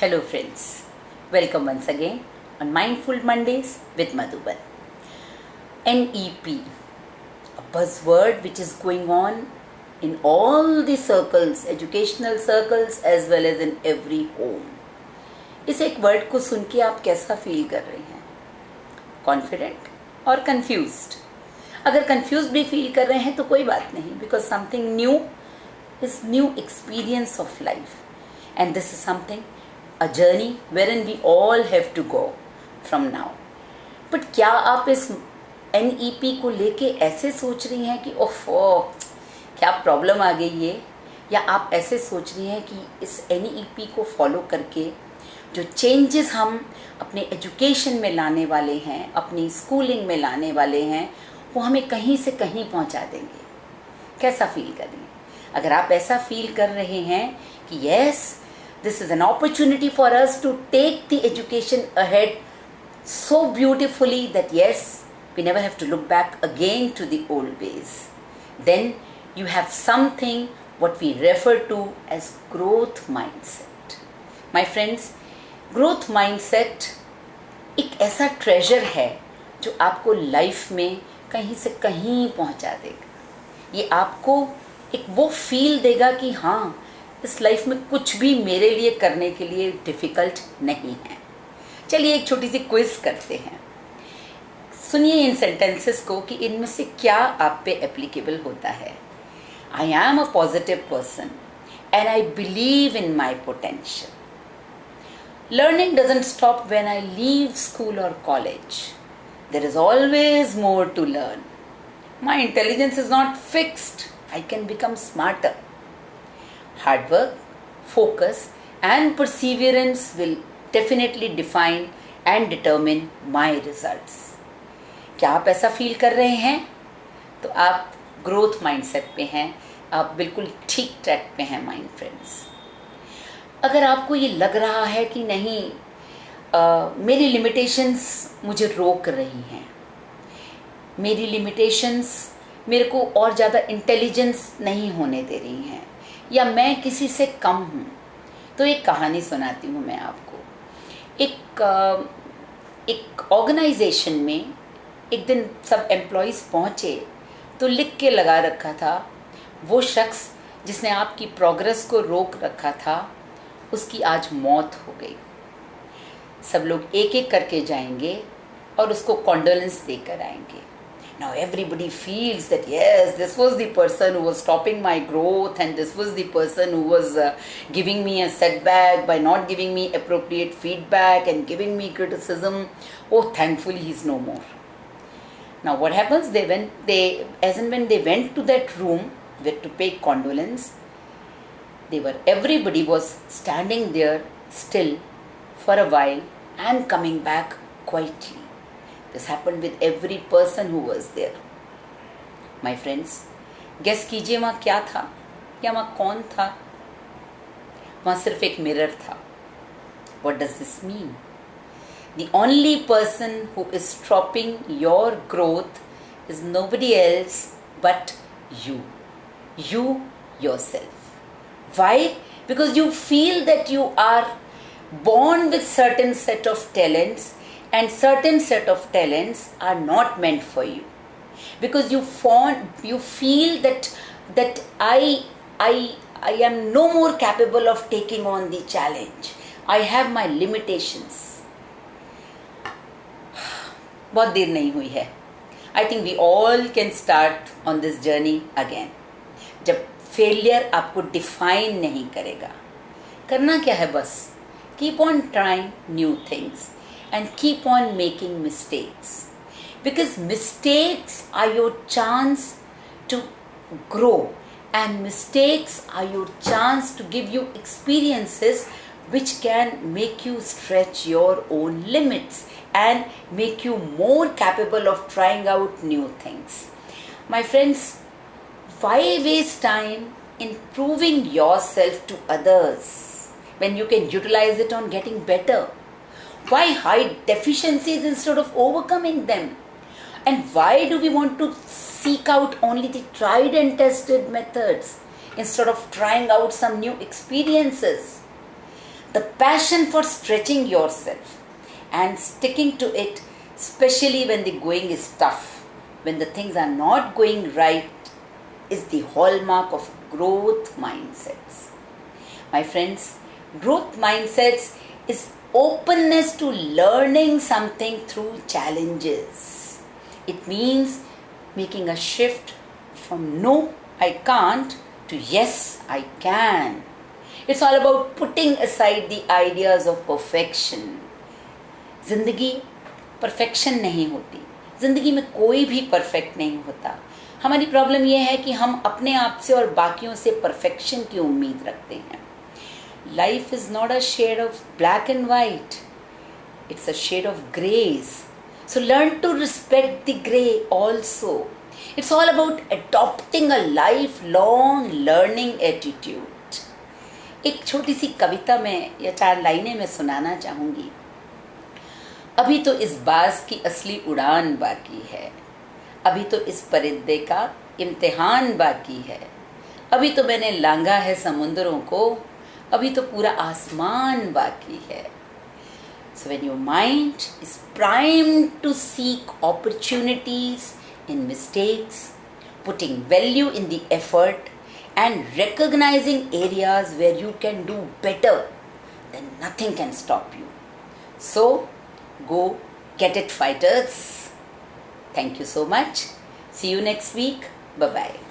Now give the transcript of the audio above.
Hello friends, welcome once again on Mindful Mondays with Madhuban. NEP, a buzzword which is going on in all the circles, educational circles as well as in every home. इस एक word को सुन के आप कैसा feel कर रहे हैं? Confident और कंफ्यूज्ड? अगर कंफ्यूज्ड भी फील कर रहे हैं तो कोई बात नहीं, because something new is new experience of life, and this is something, a journey wherein we all have to go from now. But क्या आप इस NEP को लेके ऐसे सोच रही हैं कि ओफो क्या प्रॉब्लम आ गई है, या आप ऐसे सोच रही हैं कि इस NEP को फॉलो करके जो चेंजेस हम अपने एजुकेशन में लाने वाले हैं, अपनी स्कूलिंग में लाने वाले हैं, वो हमें कहीं से कहीं पहुंचा देंगे? कैसा फील करेंगे? अगर आप ऐसा फील कर रहे हैं कि yes, this is an opportunity for us to take the education ahead so beautifully that yes, we never have to look back again to the old ways, then you have something what we refer to as growth mindset. My friends, growth mindset एक ऐसा treasure है जो आपको life में कहीं से कहीं पहुंचा देगा. ये आपको एक वो फील देगा कि हाँ, इस लाइफ में कुछ भी मेरे लिए करने के लिए डिफ़िकल्ट नहीं है. चलिए एक छोटी सी क्विज करते हैं. सुनिए इन सेंटेंसेस को कि इनमें से क्या आप पे एप्लीकेबल होता है. I am a positive person and I believe in my potential. Learning doesn't stop when I leave school or college. There is always more to learn. My intelligence is not fixed. I can become smarter. Hard work, focus and perseverance will definitely define and determine my results. क्या आप ऐसा feel कर रहे हैं? तो आप growth mindset पे हैं, आप बिल्कुल ठीक ट्रैक पे हैं माइंड फ्रेंड्स. अगर आपको ये लग रहा है कि नहीं, मेरी लिमिटेशंस मुझे रोक रही हैं, मेरी लिमिटेशंस मेरे को और ज़्यादा इंटेलिजेंस नहीं होने दे रही हैं, या मैं किसी से कम हूँ, तो एक कहानी सुनाती हूँ मैं आपको. एक ऑर्गेनाइजेशन में एक दिन सब एम्प्लॉयज़ पहुँचे तो लिख के लगा रखा था, वो शख्स जिसने आपकी प्रोग्रेस को रोक रखा था उसकी आज मौत हो गई. सब लोग एक एक करके जाएंगे और उसको कॉन्डोलेंस देकर आएंगे. Now everybody feels that yes, this was the person who was stopping my growth, and this was the person who was giving me a setback by not giving me appropriate feedback and giving me criticism. Oh, thankfully he's no more. Now what happens, when they went to that room to pay condolence, everybody was standing there still for a while and coming back quietly. This happened with every person who was there. My friends, guess कीजिए वहाँ क्या था, या वहाँ कौन था? वहाँ सिर्फ एक मिरर था. What does this mean? The only person who is stopping your growth is nobody else but you. You yourself. Why? Because you feel that you are born with certain set of talents, and certain set of talents are not meant for you. Because you feel that I am no more capable of taking on the challenge. I have my limitations. बहुत देर नहीं हुई है. I think we all can start on this journey again. जब failure आपको define नहीं करेगा, करना क्या है? बस keep on trying new things and keep on making mistakes, because mistakes are your chance to grow, and mistakes are your chance to give you experiences which can make you stretch your own limits and make you more capable of trying out new things. My friends, why waste time in proving yourself to others when you can utilize it on getting better? Why hide deficiencies instead of overcoming them? And why do we want to seek out only the tried and tested methods instead of trying out some new experiences? The passion for stretching yourself and sticking to it, especially when the going is tough, when the things are not going right, is the hallmark of growth mindsets. My friends, growth mindsets is openness to learning something through challenges. It means making a shift from no, I can't to yes, I can. It's all about putting aside the ideas of perfection. जिंदगी perfection नहीं होती, जिंदगी में कोई भी perfect नहीं होता. हमारी प्रॉब्लम यह है कि हम अपने आप से और बाकियों से परफेक्शन की उम्मीद रखते हैं. Life is not a shade of black and white. It's a shade of grays. So learn to respect the gray also. It's all about adopting a lifelong learning attitude. एक छोटी सी कविता में या 4 लाइनें मैं सुनाना चाहूँगी. अभी तो इस बाज की असली उड़ान बाकी है, अभी तो इस परिंदे का इम्तिहान बाकी है, अभी तो मैंने लांघा है समुंदरों को, अभी तो पूरा आसमान बाकी है. So when your mind is primed to seek opportunities in mistakes, putting value in the effort and recognizing areas where you can do better, then nothing can stop you. So go get it, fighters. Thank you so much. See you next week. Bye-bye.